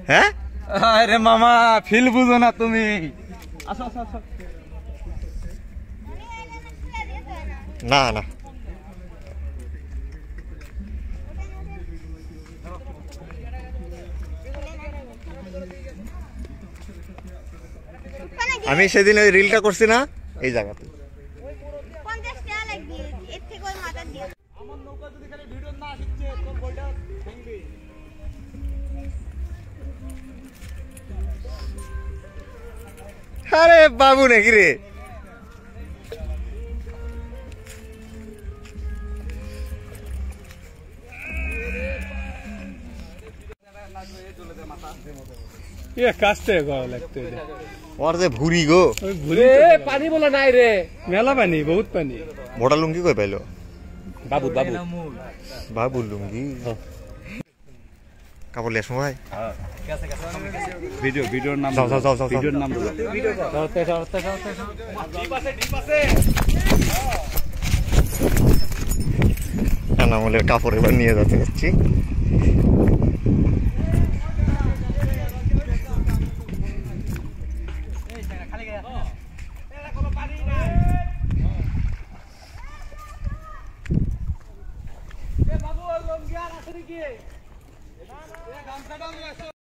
হ্যাঁ আরে মামা ফিল বুঝো না তুমি। আসো আসো আসো। না না আমি সেদিন ওই রিলটা করছি না এই জায়গাতে। আরে বাবু নাকি রে ওর যে ভুরি গো পানি বলে নাই রে, মেলা পানি, বহুত পানি। মোটা লুঙ্গি কই পাইলো? বাবু বাবু বাবু লুঙ্গি কাপড় লিয়ে সময় ভিডিওর নাম যাও যাও যাও যাও ভিডিওর নাম এনামুলের কাপড় এবার নিয়ে যেতে যাচ্ছি।